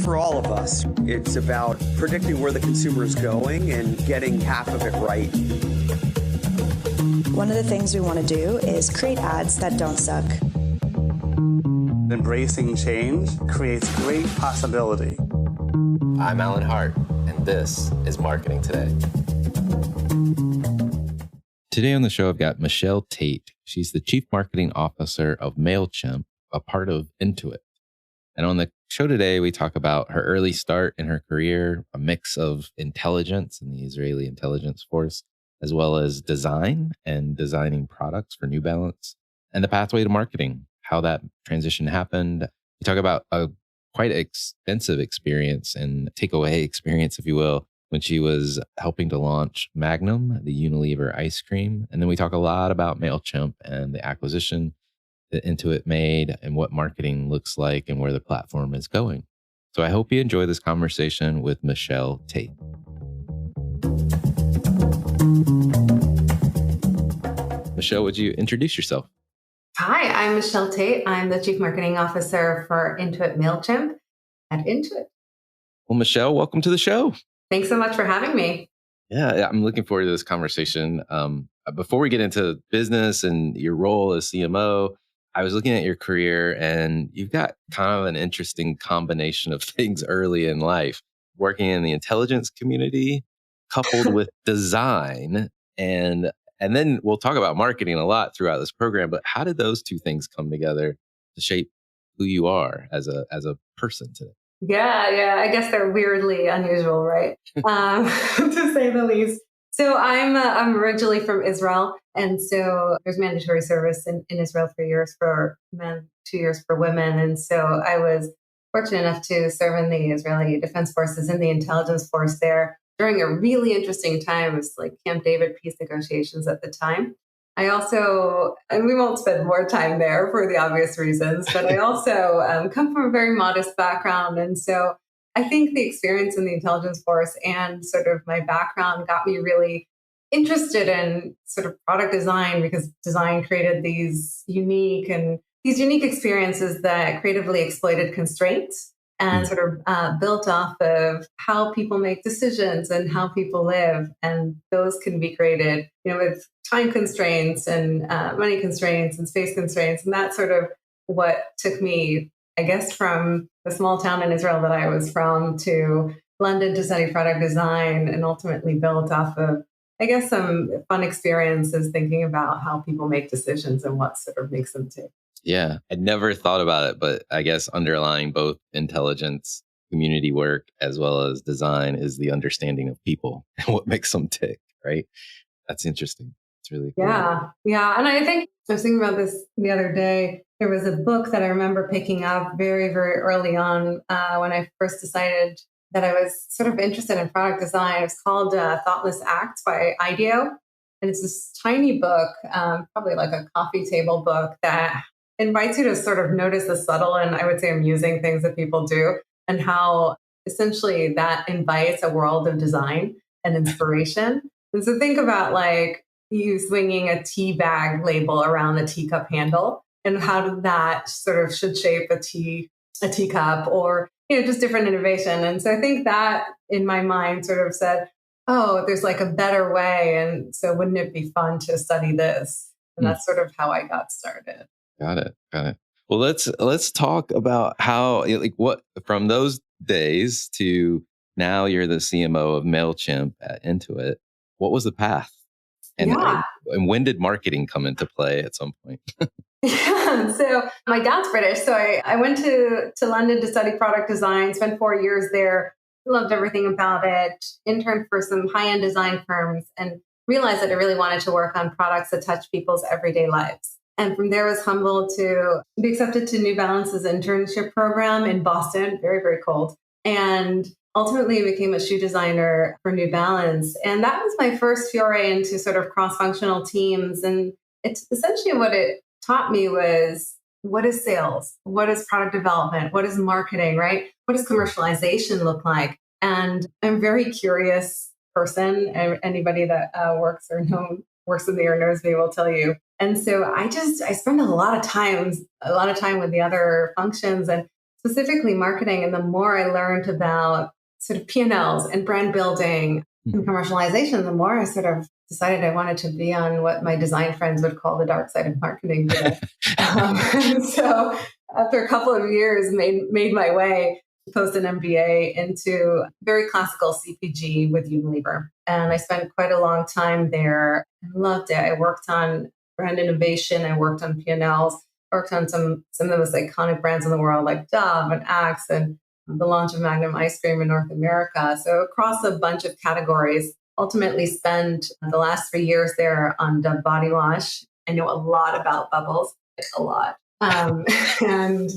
for all of us. It's about predicting where the consumer is going and getting half of it right. One of the things we want to do is create ads that don't suck. Embracing change creates great possibility. I'm Alan Hart, and this is Marketing Today. Today on the show, I've got Michelle Taite. She's the Chief Marketing Officer of Mailchimp, a part of Intuit. And on the show today, we talk about her early start in her career, a mix of intelligence in the Israeli intelligence force, as well as design and designing products for New Balance, and the pathway to marketing, how that transition happened. We talk about a quite extensive experience and takeaway experience, if you will, when she was helping to launch Magnum, the Unilever ice cream. And then we talk a lot about Mailchimp and the acquisition that Intuit made and what marketing looks like and where the platform is going. So I hope you enjoy this conversation with Michelle Taite. Michelle, would you introduce yourself? Hi, I'm Michelle Taite. I'm the Chief Marketing Officer for Intuit Mailchimp at Intuit. Well, Michelle, welcome to the show. Thanks so much for having me. Yeah, I'm looking forward to this conversation. Before we get into business and your role as CMO, I was looking at your career and you've got kind of an interesting combination of things early in life, working in the intelligence community coupled with design. And then we'll talk about marketing a lot throughout this program, but how did those two things come together to shape who you are as a person today? Yeah. I guess they're weirdly unusual, right? To say the least. So I'm originally from Israel. And so there's mandatory service in Israel 3 years for men, 2 years for women. And so I was fortunate enough to serve in the Israeli Defense Forces in the intelligence force there during a really interesting time. It was like Camp David peace negotiations at the time. I also, and we won't spend more time there for the obvious reasons, but I also come from a very modest background. And so I think the experience in the intelligence force and sort of my background got me really interested in sort of product design, because design created these unique experiences that creatively exploited constraints and sort of built off of how people make decisions and how people live. And those can be created, with time constraints and money constraints and space constraints. And that's sort of what took me, I guess, from the small town in Israel that I was from to London to study product design, and ultimately built off of, I guess, some fun experiences thinking about how people make decisions and what sort of makes them tick. Yeah, I'd never thought about it, but I guess underlying both intelligence, community work, as well as design is the understanding of people and what makes them tick, right? That's interesting. It's really cool. Yeah. And I think I was thinking about this the other day. There was a book that I remember picking up very, very early on when I first decided that I was sort of interested in product design. It was called Thoughtless Acts by IDEO. And it's this tiny book, probably like a coffee table book, that invites you to sort of notice the subtle and, I would say, amusing things that people do, and how essentially that invites a world of design and inspiration. And so think about like you swinging a tea bag label around the teacup handle, and how that sort of should shape a teacup, or just different innovation. And so I think that in my mind sort of said, oh, there's like a better way. And so wouldn't it be fun to study this? And that's sort of how I got started. Got it. Well, let's talk about how, what from those days to now you're the CMO of Mailchimp at Intuit. What was the path? And when did marketing come into play at some point? Yeah, so my dad's British. So I went to London to study product design, spent 4 years there, loved everything about it, interned for some high-end design firms, and realized that I really wanted to work on products that touch people's everyday lives. And from there, I was humbled to be accepted to New Balance's internship program in Boston, very, very cold. And ultimately became a shoe designer for New Balance. And that was my first foray into sort of cross-functional teams. And it's essentially what it taught me was, what is sales? What is product development? What is marketing, right? What does commercialization look like? And I'm a very curious person. Anybody that works in the or knows me will tell you. And so I spend a lot of time with the other functions. And specifically marketing. And the more I learned about sort of P&Ls and brand building and commercialization, the more I sort of decided I wanted to be on what my design friends would call the dark side of marketing. And so after a couple of years, made my way post an MBA into very classical CPG with Unilever. And I spent quite a long time there. I loved it. I worked on brand innovation. I worked on P&Ls, worked on some of the most iconic brands in the world like Dove and Axe and the launch of Magnum ice cream in North America. So across a bunch of categories, ultimately spent the last 3 years there on Dove body wash. I know a lot about bubbles, a lot. And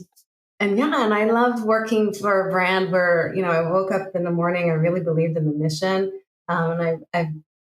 I loved working for a brand where, I woke up in the morning, I really believed in the mission. And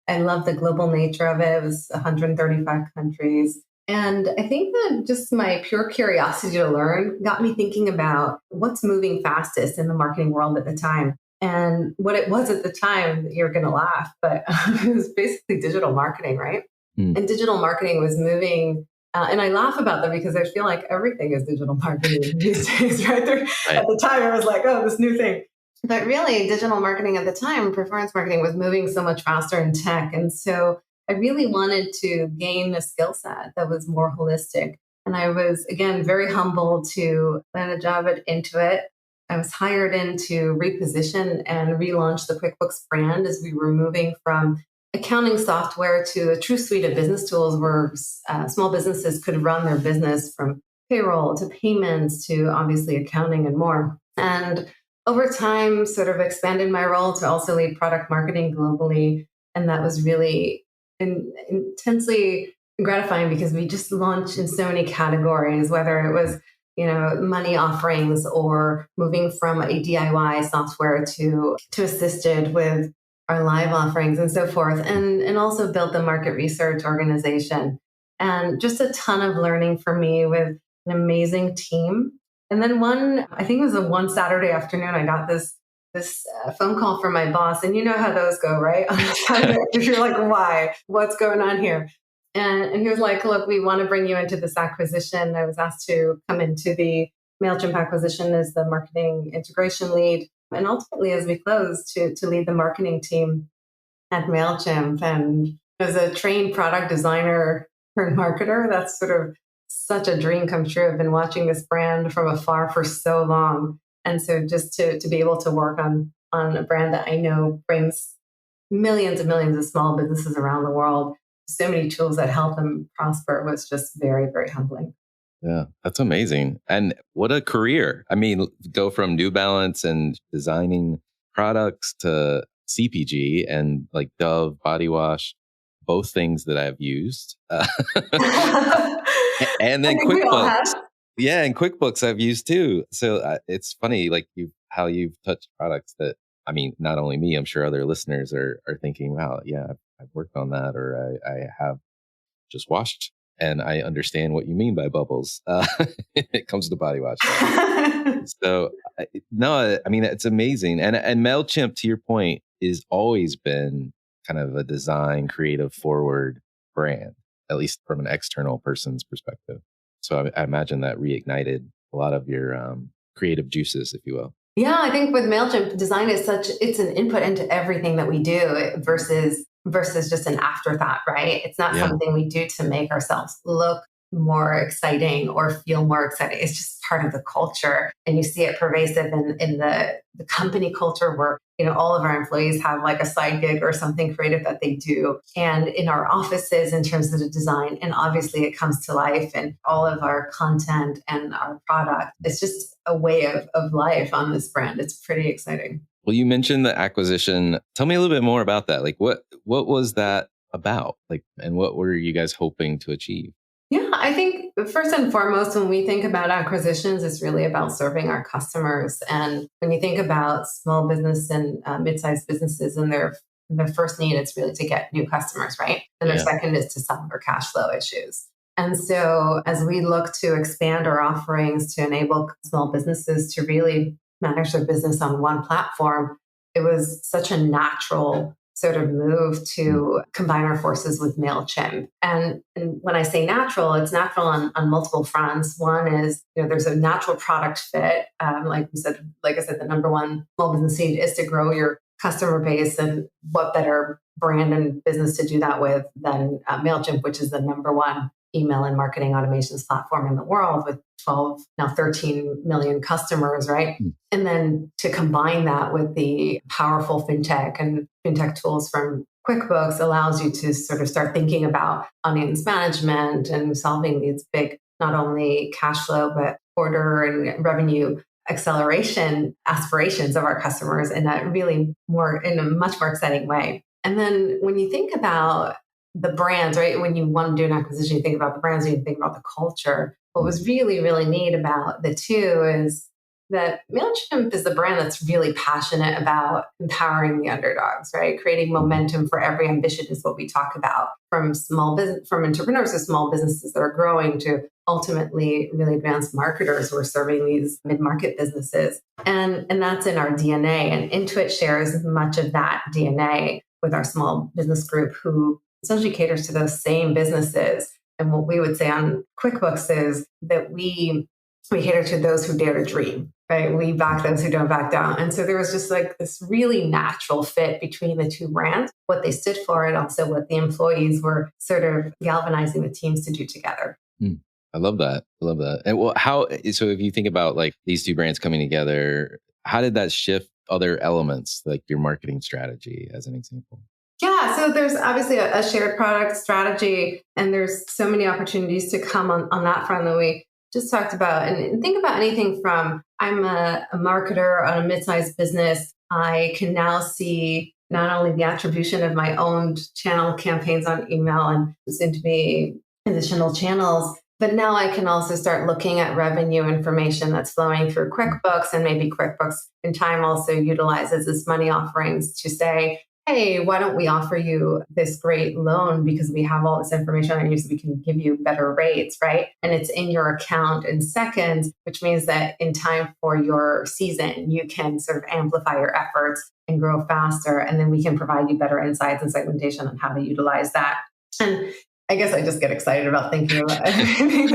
I love the global nature of it. It was 135 countries. And I think that just my pure curiosity to learn got me thinking about what's moving fastest in the marketing world at the time. And what it was at the time, you're going to laugh, but it was basically digital marketing, right? And digital marketing was moving. And I laugh about that because I feel like everything is digital marketing these days, right? At the time, I was like, oh, this new thing. But really, digital marketing at the time, performance marketing was moving so much faster in tech. And so I really wanted to gain a skill set that was more holistic. And I was, again, very humbled to land a job at Intuit. I was hired in to reposition and relaunch the QuickBooks brand as we were moving from accounting software to a true suite of business tools where small businesses could run their business from payroll to payments to obviously accounting and more. And over time, sort of expanded my role to also lead product marketing globally. And that was really intensely gratifying because we just launched in so many categories, whether it was money offerings or moving from a DIY software to assisted with our live offerings and so forth, and also built the market research organization. And just a ton of learning for me with an amazing team. And then I think it was one Saturday afternoon, I got this phone call from my boss. And you know how those go, right? On a Saturday, you're like, why? What's going on here? And he was like, look, we want to bring you into this acquisition. I was asked to come into the Mailchimp acquisition as the marketing integration lead. And ultimately, as we closed, to lead the marketing team at Mailchimp. And as a trained product designer turned marketer, that's sort of such a dream come true. I've been watching this brand from afar for so long. And so just to be able to work on a brand that I know brings millions and millions of small businesses around the world, so many tools that help them prosper was just very, very humbling. Yeah, that's amazing. And what a career. I mean, go from New Balance and designing products to CPG and like Dove body wash, both things that I've used. And then QuickBooks. Yeah, and QuickBooks I've used too. So it's funny, like how you've touched products that, I mean, not only me, I'm sure other listeners are thinking, wow, yeah, I've worked on that, or I have just washed. And I understand what you mean by bubbles. It comes to body wash. So, no, I mean, it's amazing. And Mailchimp, to your point, is always been kind of a design, creative forward brand, at least from an external person's perspective. So I imagine that reignited a lot of your creative juices, if you will. Yeah, I think with Mailchimp, design is it's an input into everything that we do versus just an afterthought, right? It's not something we do to make ourselves look more exciting or feel more exciting. It's just part of the culture. And you see it pervasive in the company culture where, all of our employees have like a side gig or something creative that they do. And in our offices in terms of the design, and obviously it comes to life in all of our content and our product. It's just a way of life on this brand. It's pretty exciting. Well, you mentioned the acquisition. Tell me a little bit more about that. Like what was that about? Like, and what were you guys hoping to achieve? Yeah, I think first and foremost, when we think about acquisitions, it's really about serving our customers. And when you think about small business and mid-sized businesses and their first need, it's really to get new customers, right? And their second is to solve their cash flow issues. And so as we look to expand our offerings to enable small businesses to really manage their business on one platform, it was such a natural sort of move to combine our forces with Mailchimp. And when I say natural, it's natural on multiple fronts. One is, there's a natural product fit. Like I said, the number one small business need is to grow your customer base, and what better brand and business to do that with than Mailchimp, which is the number one email and marketing automations platform in the world with 12, now 13 million customers, right? And then to combine that with the powerful fintech tools from QuickBooks allows you to sort of start thinking about audience management and solving these big, not only cash flow, but order and revenue acceleration aspirations of our customers in a much more exciting way. And then when you think about the brands, right? When you want to do an acquisition, you think about the brands and you think about the culture. What was really, really neat about the two is that Mailchimp is a brand that's really passionate about empowering the underdogs, right? Creating momentum for every ambition is what we talk about, from entrepreneurs to small businesses that are growing to ultimately really advanced marketers who are serving these mid-market businesses. And that's in our DNA. And Intuit shares much of that DNA with our small business group, who essentially caters to those same businesses. And what we would say on QuickBooks is that we cater to those who dare to dream, right? We back those who don't back down. And so there was just like this really natural fit between the two brands, what they stood for, and also what the employees were sort of galvanizing the teams to do together. I love that. And so if you think about like these two brands coming together, how did that shift other elements, like your marketing strategy as an example? Yeah, so there's obviously a shared product strategy, and there's so many opportunities to come on that front that we just talked about. And think about anything from, I'm a marketer on a mid-sized business. I can now see not only the attribution of my own channel campaigns on email and soon to be additional channels, but now I can also start looking at revenue information that's flowing through QuickBooks, and maybe QuickBooks in time also utilizes its money offerings to say, hey, why don't we offer you this great loan because we have all this information on you so we can give you better rates, right? And it's in your account in seconds, which means that in time for your season, you can sort of amplify your efforts and grow faster. And then we can provide you better insights and segmentation on how to utilize that. And I guess I just get excited about thinking about everything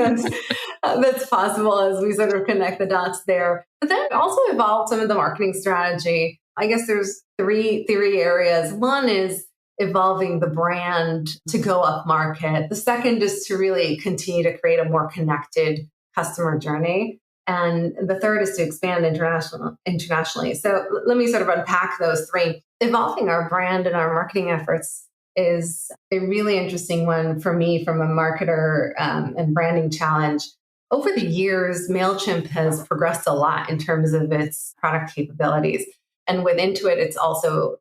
that's possible as we sort of connect the dots there. But then also evolved some of the marketing strategy. I guess there's three areas. One is evolving the brand to go up market. The second is to really continue to create a more connected customer journey. And the third is to expand internationally. So let me sort of unpack those three. Evolving our brand and our marketing efforts is a really interesting one for me from a marketer and branding challenge. Over the years, Mailchimp has progressed a lot in terms of its product capabilities. And with Intuit, it's also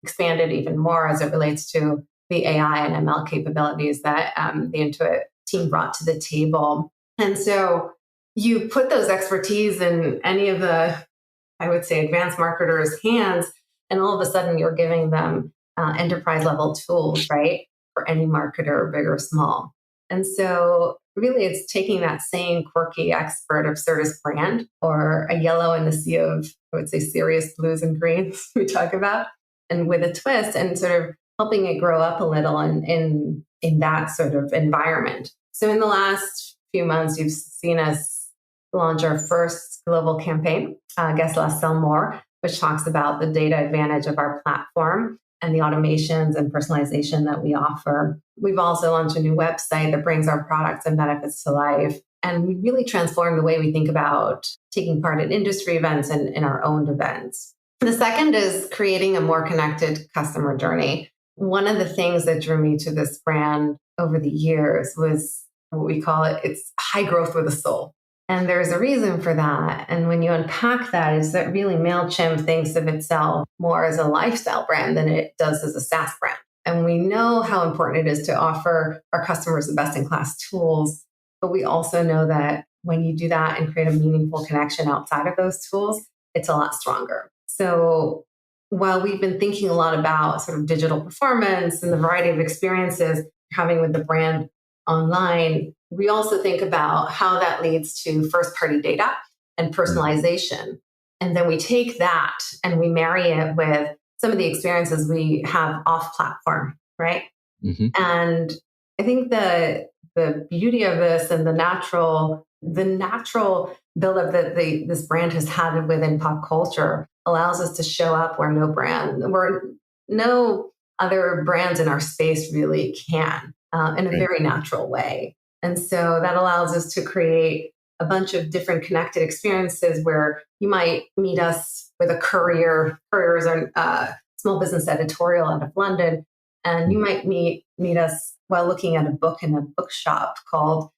expanded even more as it relates to the AI and ML capabilities that the Intuit team brought to the table. And so you put those expertise in any of the, I would say, advanced marketers' hands, and all of a sudden you're giving them enterprise level tools, right? For any marketer, big or small. And so really it's taking that same quirky expert of Certus brand, or a yellow in the sea of, I would say, serious blues and greens we talk about, and with a twist, and sort of helping it grow up a little in that sort of environment. So in the last few months, you've seen us launch our first global campaign, Guess Less, Sell More, which talks about the data advantage of our platform and the automations and personalization that we offer. We've also launched a new website that brings our products and benefits to life. And we really transformed the way we think about taking part in industry events and in our own events. The second is creating a more connected customer journey. One of the things that drew me to this brand over the years was what we call it's high growth with a soul. And there's a reason for that. And when you unpack that, is that really Mailchimp thinks of itself more as a lifestyle brand than it does as a SaaS brand. And we know how important it is to offer our customers the best-in-class tools. But we also know that when you do that and create a meaningful connection outside of those tools, it's a lot stronger. So while we've been thinking a lot about sort of digital performance and the variety of experiences having with the brand online, we also think about how that leads to first-party data and personalization. And then we take that and we marry it with some of the experiences we have off platform, right? Mm-hmm. And I think the beauty of this and the natural buildup that this brand has had within pop culture allows us to show up where no other brands in our space really can, in a very natural way. And so that allows us to create a bunch of different connected experiences where you might meet us with a couriers or small business editorial out of London, and you might meet us while looking at a book in a bookshop called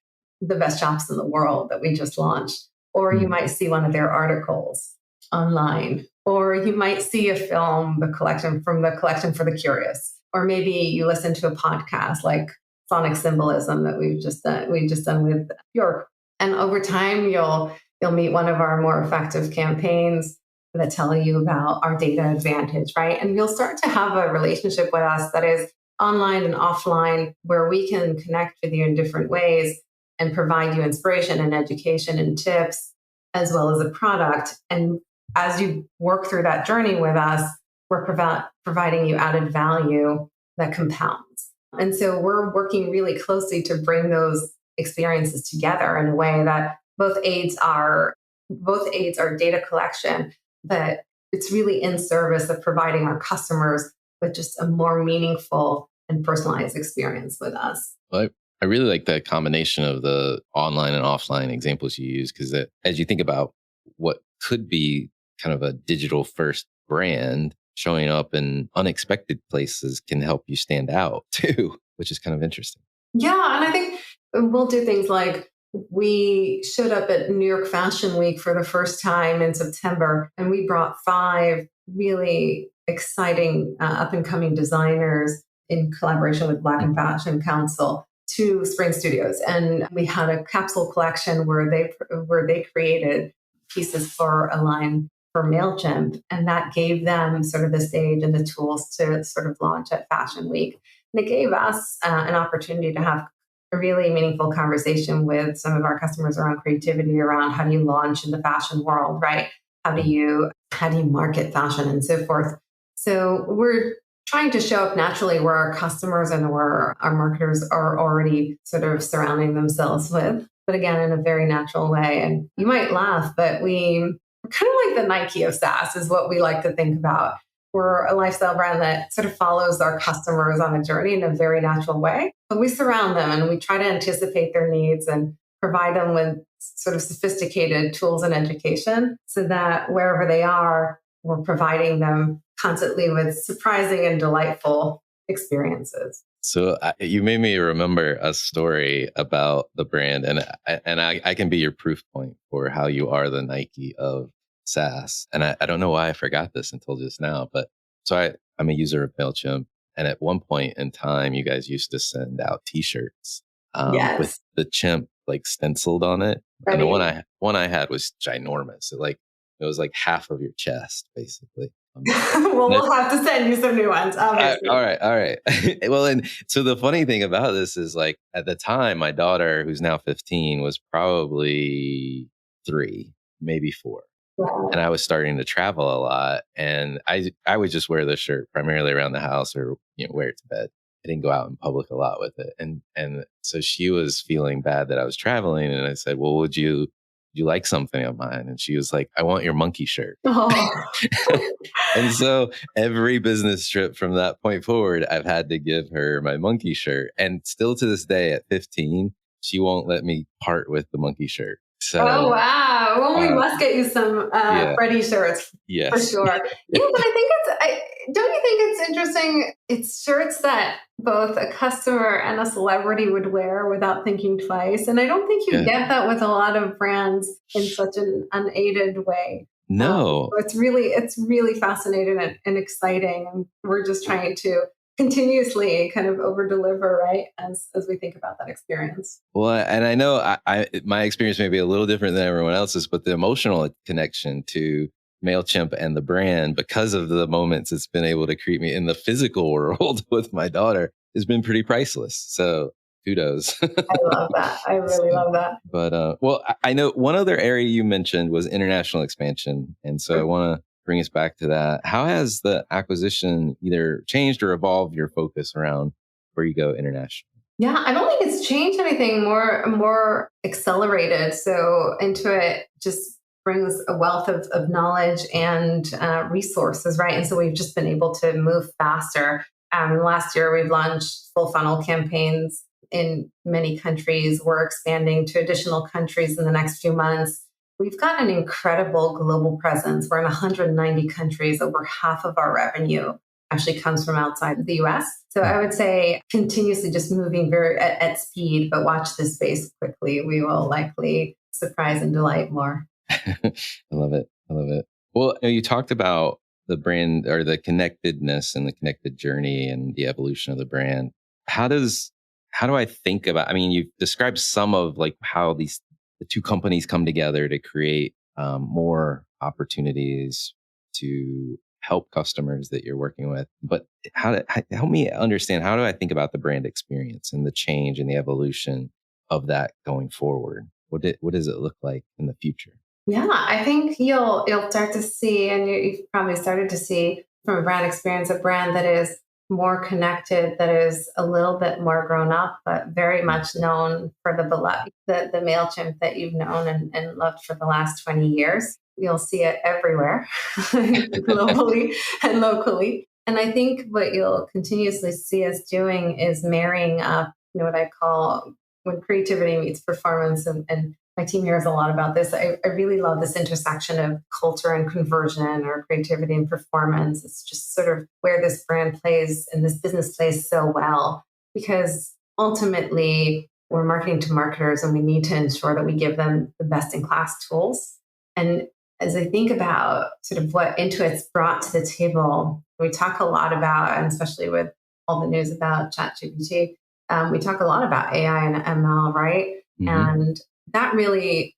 The Best Shops in the World that we just launched. Or you might see one of their articles online, or you might see a film, the collection for the curious, or maybe you listen to a podcast like Sonic Symbolism that we've just done with Bjork. And over time, you'll meet one of our more effective campaigns that tell you about our data advantage, right? And you'll start to have a relationship with us that is online and offline, where we can connect with you in different ways and provide you inspiration and education and tips, as well as a product. And as you work through that journey with us, we're providing you added value that compounds. And so we're working really closely to bring those experiences together in a way that both aids our data collection, but it's really in service of providing our customers with just a more meaningful and personalized experience with us. Well, I really like that combination of the online and offline examples you use, because as you think about what could be kind of a digital first brand, showing up in unexpected places can help you stand out too, which is kind of interesting. Yeah. And I think we'll do things like we showed up at New York Fashion Week for the first time in September, and we brought 5 really exciting up and coming designers in collaboration with Black and Fashion Council to Spring Studios. And we had a capsule collection where they created pieces for a line for Mailchimp. And that gave them sort of the stage and the tools to sort of launch at Fashion Week. And it gave us an opportunity to have a really meaningful conversation with some of our customers around creativity, around how do you launch in the fashion world, right? How do you market fashion and so forth. So we're trying to show up naturally where our customers and where our marketers are already sort of surrounding themselves with, but again, in a very natural way. And you might laugh, but we're kind of like the Nike of SaaS is what we like to think about. We're a lifestyle brand that sort of follows our customers on a journey in a very natural way, but we surround them and we try to anticipate their needs and provide them with sort of sophisticated tools and education so that wherever they are, we're providing them constantly with surprising and delightful experiences. So you made me remember a story about the brand, and I can be your proof point for how you are the Nike of SaaS. And I don't know why I forgot this until just now, but so I'm a user of Mailchimp, and at one point in time, you guys used to send out T-shirts Yes. with the chimp like stenciled on it. Right. And the one I had was ginormous. It was like half of your chest, basically. Well, we'll have to send you some new ones, obviously. All right. Well, and so the funny thing about this is, like, at the time, my daughter, who's now 15, was probably 3, maybe 4. Wow. And I was starting to travel a lot. And I would just wear the shirt primarily around the house, or wear it to bed. I didn't go out in public a lot with it. And so she was feeling bad that I was traveling. And I said, well, would you like something of mine? And she was like, I want your monkey shirt. Oh. And so every business trip from that point forward, I've had to give her my monkey shirt. And still to this day at 15, she won't let me part with the monkey shirt. So, oh, wow. Well, we must get you some Freddie shirts. Yes. For sure. Yeah, but I think don't you think it's interesting? It's shirts that both a customer and a celebrity would wear without thinking twice. And I don't think you get that with a lot of brands in such an unaided way. No. So it's really fascinating and exciting. And we're just trying to continuously kind of over deliver, right? As we think about that experience. Well, and I know my experience may be a little different than everyone else's, but the emotional connection to Mailchimp and the brand, because of the moments it's been able to create me in the physical world with my daughter, has been pretty priceless. So kudos. I love that. I really love that. But well, I know one other area you mentioned was international expansion. And so I want to bring us back to that. How has the acquisition either changed or evolved your focus around where you go international? Yeah, I don't think it's changed anything, more accelerated. So Intuit just brings a wealth of knowledge and resources, right? And so we've just been able to move faster. Last year, we've launched full funnel campaigns in many countries. We're expanding to additional countries in the next few months. We've got an incredible global presence. We're in 190 countries. Over half of our revenue actually comes from outside the US. So I would say continuously just moving very at speed, but watch this space quickly. We will likely surprise and delight more. I love it. I love it. Well, you talked about the brand or the connectedness and the connected journey and the evolution of the brand. How do I think about, I mean, you've described some of like how the two companies come together to create more opportunities to help customers that you're working with. But help me understand, how do I think about the brand experience and the change and the evolution of that going forward? What does it look like in the future? Yeah, I think you'll start to see, and you've probably started to see from a brand experience, a brand that is more connected, that is a little bit more grown up, but very much known for the beloved, the Mailchimp that you've known and loved for the last 20 years. You'll see it everywhere, globally and locally. And I think what you'll continuously see us doing is marrying up, what I call when creativity meets performance. And my team hears a lot about this. I really love this intersection of culture and conversion, or creativity and performance. It's just sort of where this brand plays and this business plays so well, because ultimately we're marketing to marketers and we need to ensure that we give them the best in class tools. And as I think about sort of what Intuit's brought to the table, we talk a lot about, and especially with all the news about ChatGPT, we talk a lot about AI and ML, right? Mm-hmm. And that really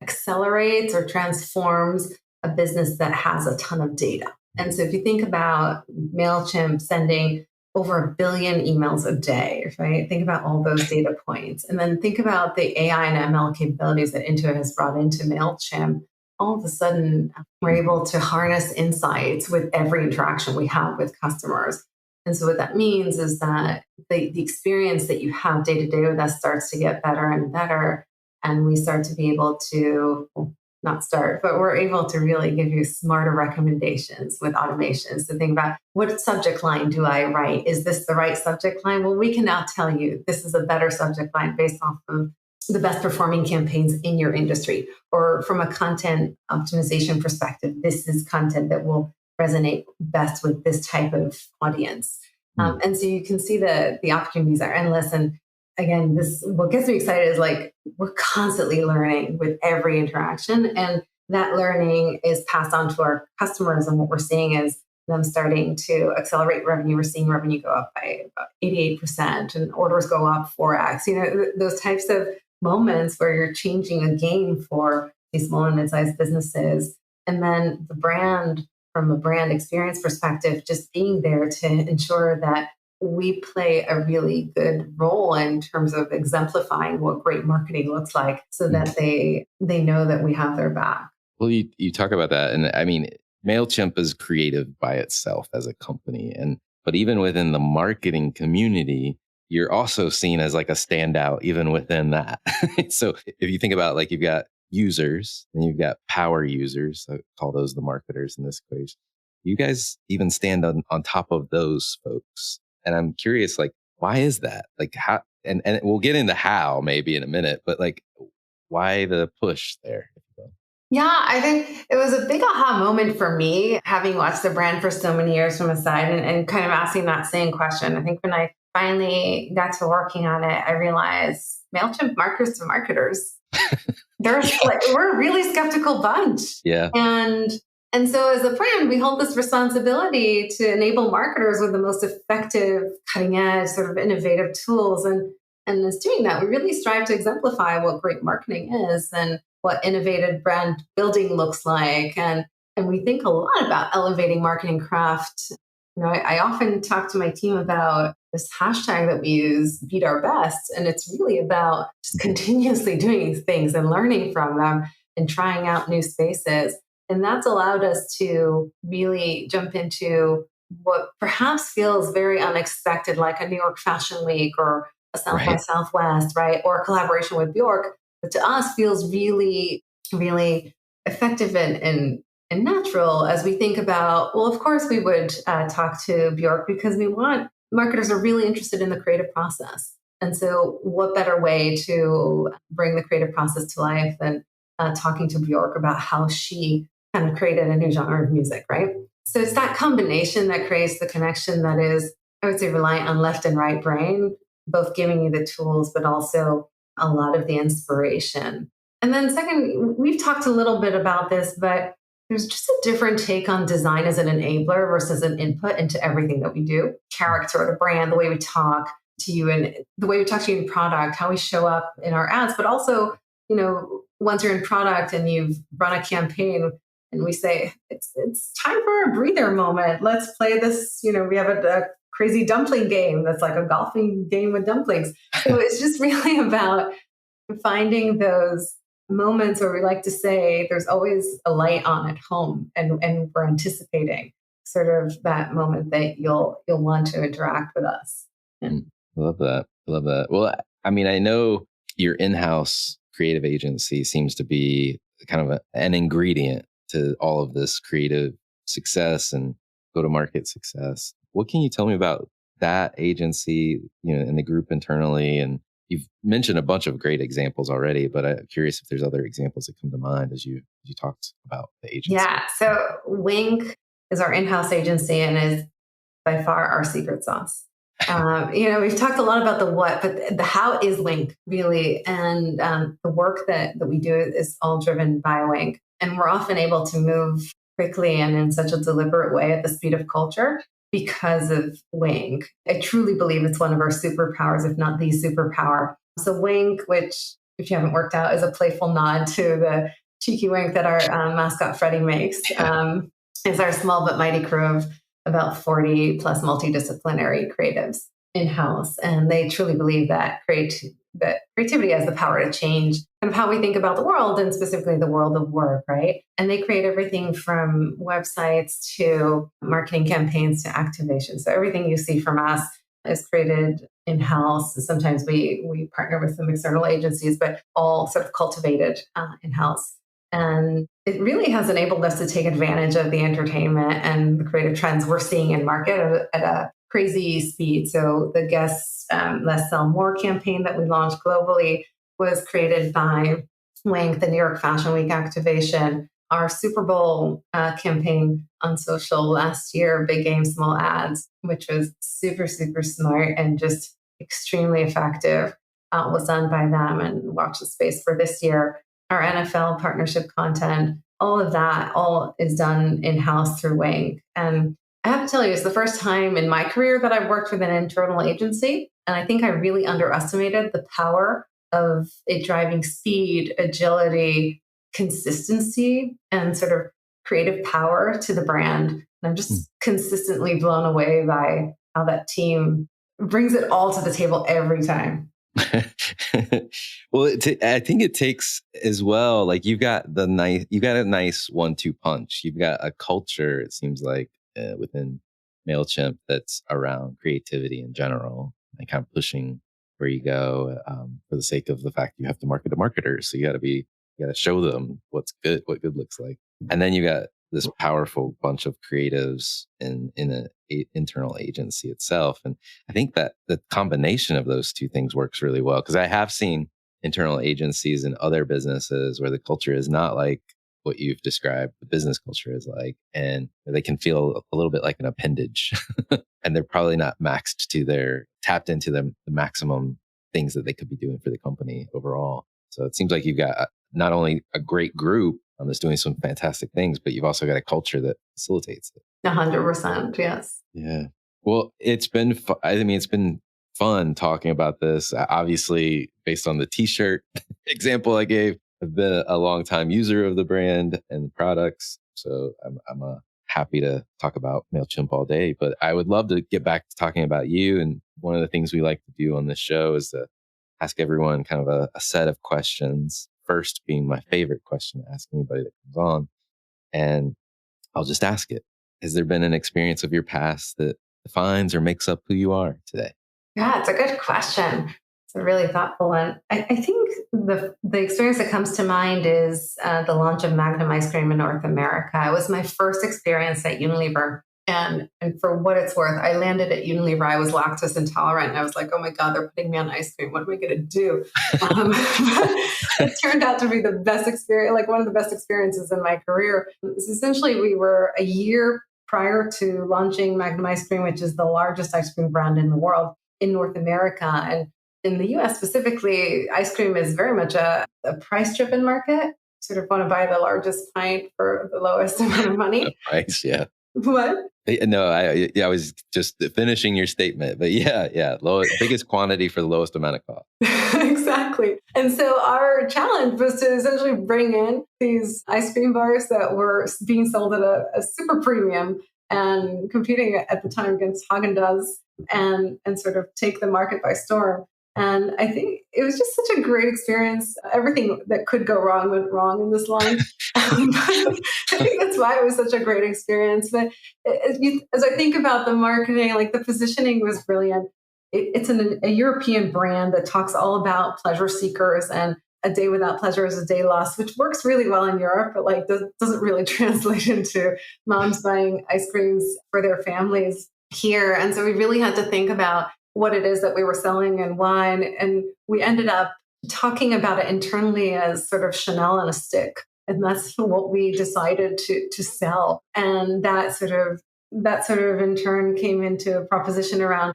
accelerates or transforms a business that has a ton of data. And so if you think about Mailchimp sending over 1 billion emails a day, right? Think about all those data points. And then think about the AI and ML capabilities that Intuit has brought into Mailchimp. All of a sudden, we're able to harness insights with every interaction we have with customers. And so what that means is that the experience that you have day to day with us starts to get better and better. And we start to be able to, but we're able to really give you smarter recommendations with automations to think about, what subject line do I write? Is this the right subject line? Well, we can now tell you this is a better subject line based off of the best performing campaigns in your industry. Or from a content optimization perspective, this is content that will resonate best with this type of audience. And so you can see the opportunities are endless. And again, what gets me excited is like, we're constantly learning with every interaction, and that learning is passed on to our customers. And what we're seeing is them starting to accelerate revenue. We're seeing revenue go up by about 88% and orders go up 4x. Those types of moments where you're changing a game for these small and mid-sized businesses. And then the brand, from a brand experience perspective, just being there to ensure that we play a really good role in terms of exemplifying what great marketing looks like, so that they know that we have their back. Well, you talk about that. And I mean, Mailchimp is creative by itself as a company. But even within the marketing community, you're also seen as like a standout even within that. So if you think about, like, you've got users and you've got power users, I call those the marketers in this case. You guys even stand on top of those folks. And I'm curious, like, why is that? Like, how, and we'll get into how maybe in a minute, but like, why the push there? Yeah, I think it was a big aha moment for me, having watched the brand for so many years from a side, and kind of asking that same question. I think when I finally got to working on it, I realized Mailchimp marketers to marketers. We're a really skeptical bunch. Yeah. And so as a brand, we hold this responsibility to enable marketers with the most effective, cutting edge, sort of innovative tools. And as doing that, we really strive to exemplify what great marketing is and what innovative brand building looks like. And we think a lot about elevating marketing craft. I often talk to my team about this hashtag that we use, beat our best. And it's really about just continuously doing things and learning from them and trying out new spaces. And that's allowed us to really jump into what perhaps feels very unexpected, like a New York Fashion Week or a South by Right. Southwest, right? Or a collaboration with Bjork, but to us feels really, really effective and natural as we think about, well, of course we would talk to Bjork because we want marketers are really interested in the creative process. And so, what better way to bring the creative process to life than talking to Bjork about how she kind of created a new genre of music, right? So, it's that combination that creates the connection that is, I would say, reliant on left and right brain, both giving you the tools, but also a lot of the inspiration. And then, second, we've talked a little bit about this, but there's just a different take on design as an enabler versus an input into everything that we do. Character, the brand, the way we talk to you and the way we talk to you in product, how we show up in our ads, but also, once you're in product and you've run a campaign and we say, it's time for a breather moment. Let's play this, we have a crazy dumpling game that's like a golfing game with dumplings. So it's just really about finding those moments where we like to say there's always a light on at home and we're anticipating sort of that moment that you'll want to interact with us. I love that. I love that. Well, I mean, I know your in-house creative agency seems to be kind of an ingredient to all of this creative success and go-to-market success. What can you tell me about that agency, and the group internally? And you've mentioned a bunch of great examples already, but I'm curious if there's other examples that come to mind as you talked about the agency. Yeah. So Wink is our in-house agency and is by far our secret sauce. We've talked a lot about the what, but the how is Wink really, and the work that we do is all driven by Wink, and we're often able to move quickly and in such a deliberate way at the speed of culture because of Wink. I truly believe it's one of our superpowers, if not the superpower. So Wink, which if you haven't worked out, is a playful nod to the cheeky wink that our mascot Freddie makes. Is our small but mighty crew of about 40 plus multidisciplinary creatives in-house. And they truly believe that creativity has the power to change kind of how we think about the world and specifically the world of work, right? And they create everything from websites to marketing campaigns to activation. So everything you see from us is created in-house. Sometimes we partner with some external agencies, but all sort of cultivated in-house. And it really has enabled us to take advantage of the entertainment and the creative trends we're seeing in market at a crazy speed. So the Guess Less Sell More campaign that we launched globally was created by Wink, the New York Fashion Week activation. Our Super Bowl campaign on social last year, Big Game, Small Ads, which was super, super smart and just extremely effective, was done by them. And watch the space for this year. Our NFL partnership content, all of that, all is done in-house through Wink. And I have to tell you, it's the first time in my career that I've worked with an internal agency. And I think I really underestimated the power of it driving speed, agility, consistency, and sort of creative power to the brand. And I'm just consistently blown away by how that team brings it all to the table every time. Well, I think it takes as well. Like you got a nice 1-2 punch. You've got a culture. It seems like within Mailchimp that's around creativity in general and kind of pushing where you go for the sake of the fact you have to market to marketers. So you got to show them what good looks like. And then you got this powerful bunch of creatives in an internal agency itself. And I think that the combination of those two things works really well, because I have seen internal agencies in other businesses where the culture is not like what you've described the business culture is like, and they can feel a little bit like an appendage and they're probably not tapped into the maximum things that they could be doing for the company overall. So it seems like you've got not only a great group that's doing some fantastic things, but you've also got a culture that facilitates it. 100%. Yes. Yeah. Well, it's been fun talking about this. Obviously, based on the t-shirt example I gave, I've been a long time user of the brand and the products. So I'm happy to talk about Mailchimp all day, but I would love to get back to talking about you. And one of the things we like to do on this show is to ask everyone kind of a set of questions. First being my favorite question to ask anybody that comes on. And I'll just ask it. Has there been an experience of your past that defines or makes up who you are today? Yeah, it's a good question. It's a really thoughtful one. I think the experience that comes to mind is the launch of Magnum ice cream in North America. It was my first experience at Unilever. And for what it's worth, I landed at Unilever. I was lactose intolerant. And I was like, oh my God, they're putting me on ice cream. What am I going to do? It turned out to be the best experience, like one of the best experiences in my career. Essentially, we were a year prior to launching Magnum ice cream, which is the largest ice cream brand in the world, in North America. And in the US specifically, ice cream is very much a price-driven market. Sort of want to buy the largest pint for the lowest amount of money. Price, yeah. What? No, I was just finishing your statement, but yeah, biggest quantity for the lowest amount of cost. Exactly. And so our challenge was to essentially bring in these ice cream bars that were being sold at a super premium and competing at the time against Haagen-Dazs and sort of take the market by storm. And I think it was just such a great experience. Everything that could go wrong went wrong in this launch. I think that's why it was such a great experience. But as I think about the marketing, like the positioning was brilliant. It's a European brand that talks all about pleasure seekers, and a day without pleasure is a day lost, which works really well in Europe, but like doesn't really translate into moms buying ice creams for their families here. And so we really had to think about what it is that we were selling and why. And we ended up talking about it internally as sort of Chanel on a stick. And that's what we decided to sell. And that sort of in turn came into a proposition around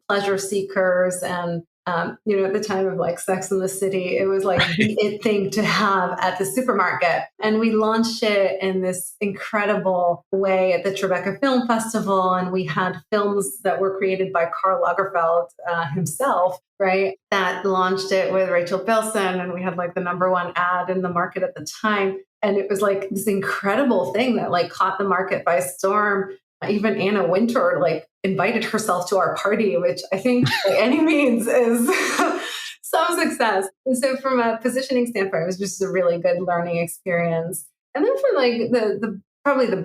pleasure seekers and at the time of like Sex in the City, it was like the it thing to have at the supermarket. And we launched it in this incredible way at the Tribeca Film Festival. And we had films that were created by Karl Lagerfeld himself, right? That launched it with Rachel Bilson. And we had like the #1 ad in the market at the time. And it was like this incredible thing that like caught the market by storm. Even Anna Wintour like invited herself to our party, which I think by any means is some success. And so from a positioning standpoint, it was just a really good learning experience. And then from like the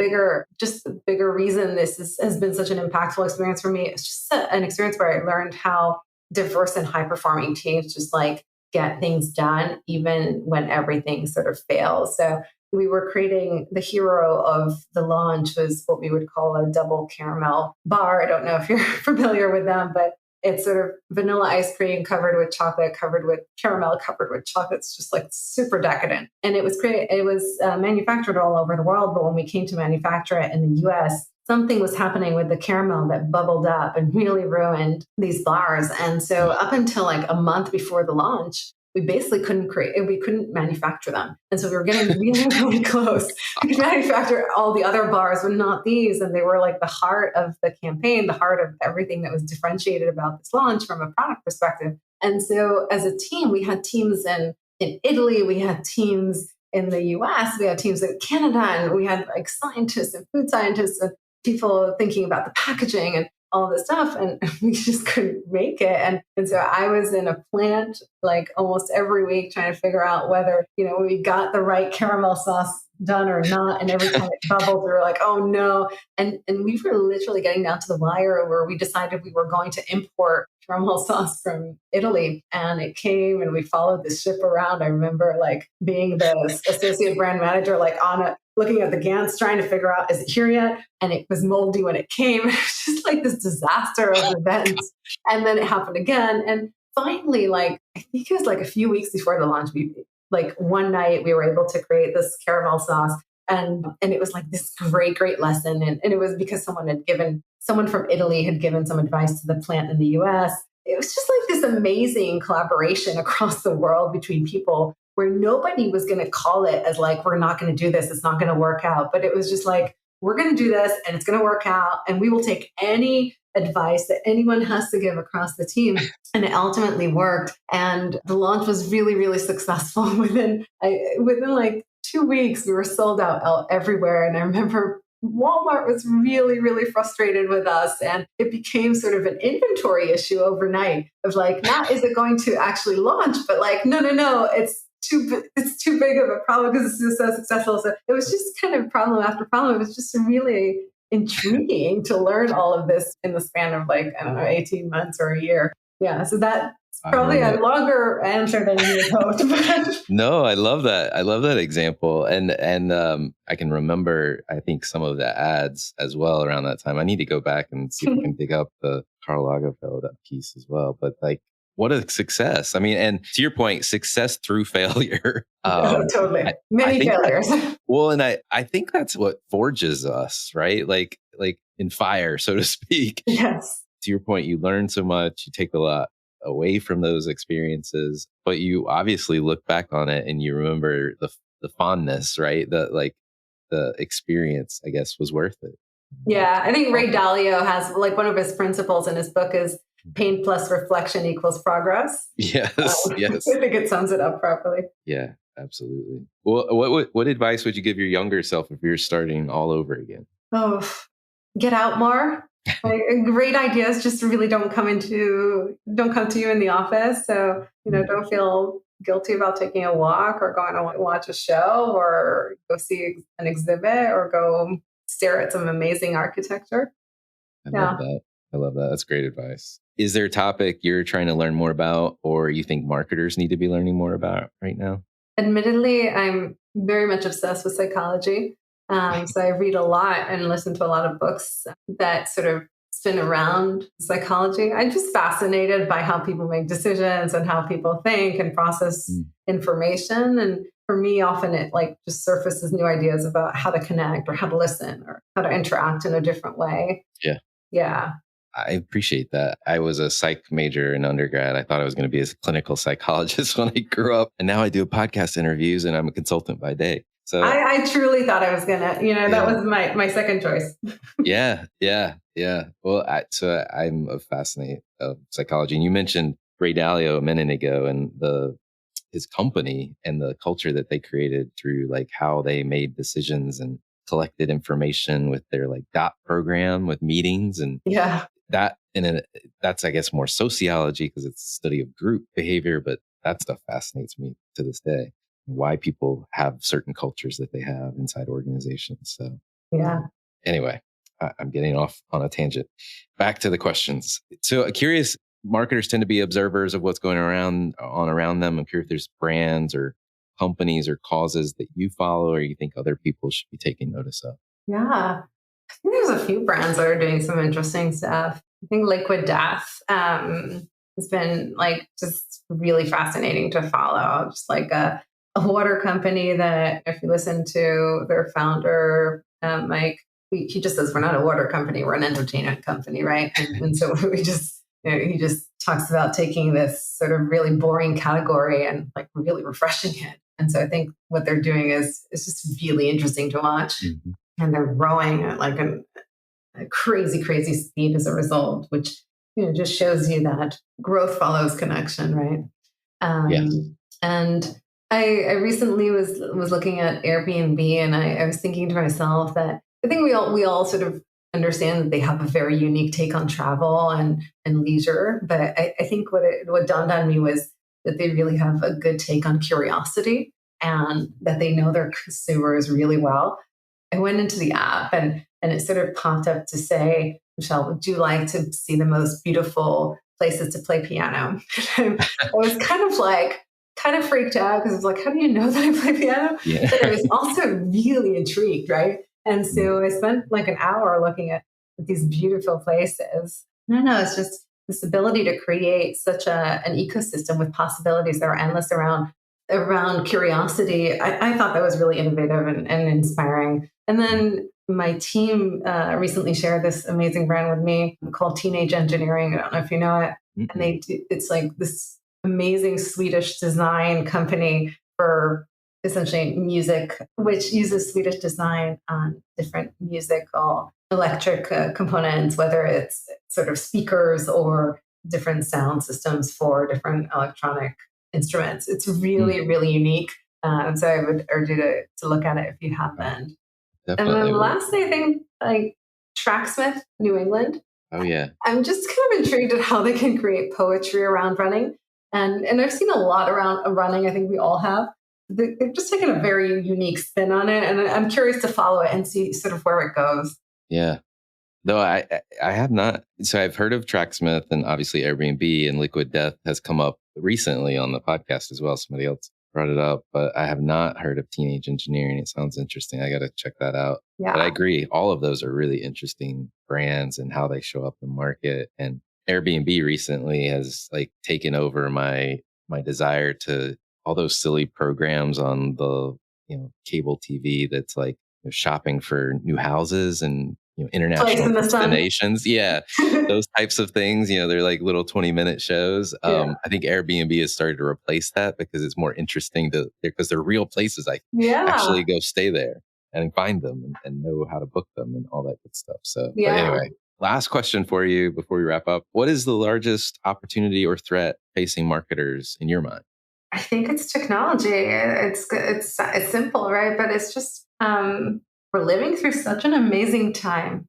bigger reason this has been such an impactful experience for me, it's just an experience where I learned how diverse and high performing teams just like get things done, even when everything sort of fails. So we were creating the hero of the launch was what we would call a double caramel bar. I don't know if you're familiar with them, but it's sort of vanilla ice cream covered with chocolate, covered with caramel, covered with chocolate. It's just like super decadent. And it was manufactured all over the world. But when we came to manufacture it in the US, something was happening with the caramel that bubbled up and really ruined these bars. And so up until like a month before the launch, we basically couldn't manufacture them. And so we were getting really, really close. We could manufacture all the other bars, but not these. And they were like the heart of the campaign, the heart of everything that was differentiated about this launch from a product perspective. And so as a team, we had teams in Italy, we had teams in the US, we had teams in Canada, and we had like scientists and food scientists and people thinking about the packaging and all this stuff, and we just couldn't make it. And so I was in a plant like almost every week trying to figure out whether, we got the right caramel sauce done or not. And every time it bubbled, we were like, oh no. And we were literally getting down to the wire where we decided we were going to import caramel sauce from Italy. And it came and we followed the ship around. I remember like being the associate brand manager, like on it, looking at the Gantz, trying to figure out, is it here yet? And it was moldy when it came. It was just like this disaster of events. And then it happened again. And finally, like, I think it was like a few weeks before the launch, like one night we were able to create this caramel sauce. And it was like this great lesson. And it was because someone from Italy had given some advice to the plant in the US. It was just like this amazing collaboration across the world between people where nobody was going to call it as like, we're not going to do this, it's not going to work out. But it was just like, we're going to do this and it's going to work out. And we will take any advice that anyone has to give across the team. And it ultimately worked. And the launch was really, really successful. Within like 2 weeks, we were sold out everywhere. And I remember Walmart was really, really frustrated with us. And it became sort of an inventory issue overnight of like, not is it going to actually launch, but like, no, it's too big of a problem because it's so successful. So it was just kind of problem after problem. It was just really intriguing to learn all of this in the span of like, I don't know, 18 months or a year. Yeah. So that's probably a longer answer than you had hoped. But No, I love that. I love that example. And I can remember, I think, some of the ads as well around that time. I need to go back and see if I can dig up the Karl Lagerfeld piece as well. But like, what a success. I mean, and to your point, success through failure. Totally. Many failures. And I think that's what forges us, right? Like in fire, so to speak. Yes. To your point, you learn so much, you take a lot away from those experiences, but you obviously look back on it and you remember the fondness, right? The experience, I guess, was worth it. Yeah. I think Ray Dalio has like one of his principles in his book is pain plus reflection equals progress. Yes. Yes. I think it sums it up properly. Yeah, absolutely. Well, what advice would you give your younger self if you're starting all over again? Oh, get out more. Like, great ideas just really don't come to you in the office. So, don't feel guilty about taking a walk or going to watch a show or go see an exhibit or go stare at some amazing architecture. I love that. That's great advice. Is there a topic you're trying to learn more about or you think marketers need to be learning more about right now? Admittedly, I'm very much obsessed with psychology. So I read a lot and listen to a lot of books that sort of spin around psychology. I'm just fascinated by how people make decisions and how people think and process information. And for me, often it like just surfaces new ideas about how to connect or how to listen or how to interact in a different way. Yeah. Yeah. I appreciate that. I was a psych major in undergrad. I thought I was going to be a clinical psychologist when I grew up. And now I do podcast interviews and I'm a consultant by day. So I truly thought I was going to, that was my second choice. Yeah. Well, I'm fascinated of psychology. And you mentioned Ray Dalio a minute ago and his company and the culture that they created through like how they made decisions and collected information with their like DOT program with meetings and that's I guess more sociology because it's study of group behavior, but that stuff fascinates me to this day. Why people have certain cultures that they have inside organizations. So anyway, I'm getting off on a tangent. Back to the questions. So curious, marketers tend to be observers of what's going around them. I'm curious if there's brands or companies or causes that you follow or you think other people should be taking notice of. Yeah. I think there's a few brands that are doing some interesting stuff. I think Liquid Death has been like just really fascinating to follow. Just like a water company that if you listen to their founder, Mike, he just says, we're not a water company, we're an entertainment company, right? And so we just, he just talks about taking this sort of really boring category and like really refreshing it. And so I think what they're doing is just really interesting to watch. Mm-hmm. And they're growing at like a crazy, crazy speed as a result, which just shows you that growth follows connection, right? Yes. And I recently was looking at Airbnb, and I was thinking to myself that I think we all sort of understand that they have a very unique take on travel and leisure, but I think what dawned on me was that they really have a good take on curiosity and that they know their consumers really well. I went into the app and it sort of popped up to say, Michelle, would you like to see the most beautiful places to play piano? I was kind of freaked out because I was like, how do you know that I play piano? Yeah. But I was also really intrigued, right? And so I spent like an hour looking at these beautiful places. I don't know, it's just this ability to create such an ecosystem with possibilities that are endless around curiosity. I thought that was really innovative and inspiring. And then my team recently shared this amazing brand with me called Teenage Engineering. I don't know if you know it. Mm-hmm. And it's like this amazing Swedish design company for essentially music, which uses Swedish design on different musical electric components, whether it's sort of speakers or different sound systems for different electronic instruments. It's really, really unique. So I would urge you to look at it if you haven't. Definitely. And then lastly, I think like Tracksmith, New England. Oh, yeah. I'm just kind of intrigued at how they can create poetry around running. And I've seen a lot around running. I think we all have. They've just taken a very unique spin on it. And I'm curious to follow it and see sort of where it goes. Yeah. Though I have not. So I've heard of Tracksmith and obviously Airbnb, and Liquid Death has come up recently on the podcast as well. Somebody else brought it up, but I have not heard of Teenage Engineering. It sounds interesting. I got to check that out. Yeah. But I agree. All of those are really interesting brands and how they show up in the market. And Airbnb recently has like taken over my desire to all those silly programs on the cable TV that's like shopping for new houses and international destinations. Yeah, those types of things. They're like little 20-minute shows. I think Airbnb has started to replace that because it's more interesting because they're real places. I actually go stay there and find them and know how to book them and all that good stuff. So but anyway, last question for you before we wrap up. What is the largest opportunity or threat facing marketers in your mind? I think it's technology. It's simple, right? But it's just we're living through such an amazing time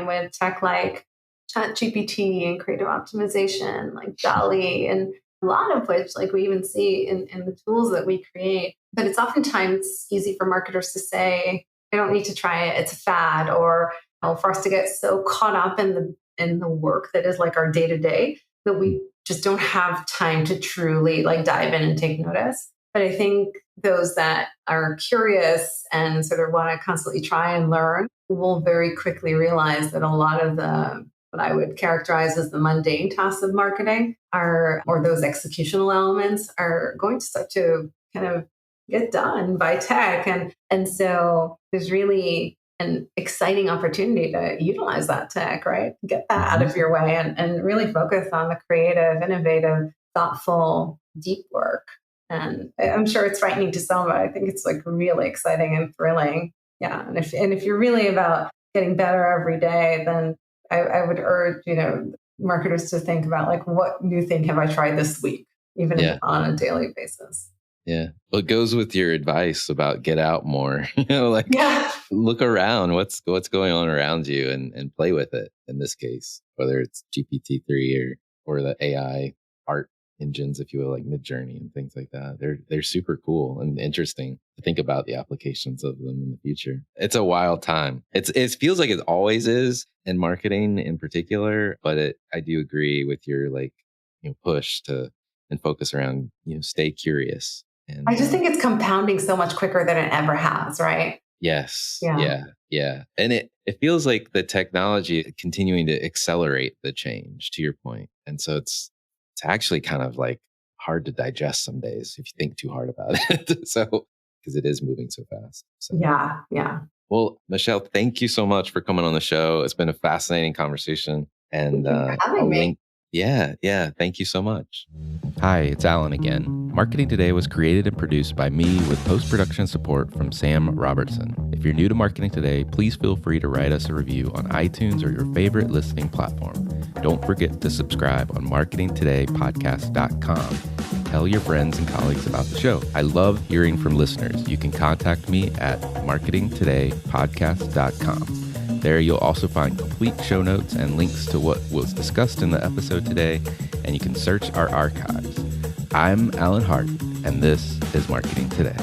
with tech like ChatGPT and creative optimization, like DALL-E, and a lot of which like we even see in the tools that we create. But it's oftentimes easy for marketers to say, I don't need to try it. It's a fad, or for us to get so caught up in the work that is like our day to day that we just don't have time to truly like dive in and take notice. But I think those that are curious and sort of want to constantly try and learn will very quickly realize that a lot of what I would characterize as the mundane tasks of marketing or those executional elements are going to start to kind of get done by tech. And so there's really an exciting opportunity to utilize that tech, right? Get that out of your way and really focus on the creative, innovative, thoughtful, deep work. And I'm sure it's frightening to some, but I think it's like really exciting and thrilling. Yeah. And if you're really about getting better every day, then I would urge, marketers to think about like, what new thing have I tried this week, even if on a daily basis. Yeah. Well, it goes with your advice about get out more, look around what's going on around you and play with it in this case, whether it's GPT-3 or the AI art engines, if you will, like Midjourney and things like that. They're super cool and interesting to think about the applications of them in the future. It's a wild time. It feels like it always is in marketing in particular, but I do agree with your push to and focus around, stay curious. And I just think it's compounding so much quicker than it ever has, right? Yes. Yeah. And it feels like the technology continuing to accelerate the change, to your point. And so it's actually kind of like hard to digest some days if you think too hard about it. So, because it is moving so fast. So. Yeah. Well, Michelle, thank you so much for coming on the show. It's been a fascinating conversation. And thank you for having me. Yeah. Thank you so much. Hi, it's Alan again. Marketing Today was created and produced by me with post-production support from Sam Robertson. If you're new to Marketing Today, please feel free to write us a review on iTunes or your favorite listening platform. Don't forget to subscribe on marketingtodaypodcast.com. Tell your friends and colleagues about the show. I love hearing from listeners. You can contact me at marketingtodaypodcast.com. There you'll also find complete show notes and links to what was discussed in the episode today, and you can search our archives. I'm Alan Hart, and this is Marketing Today.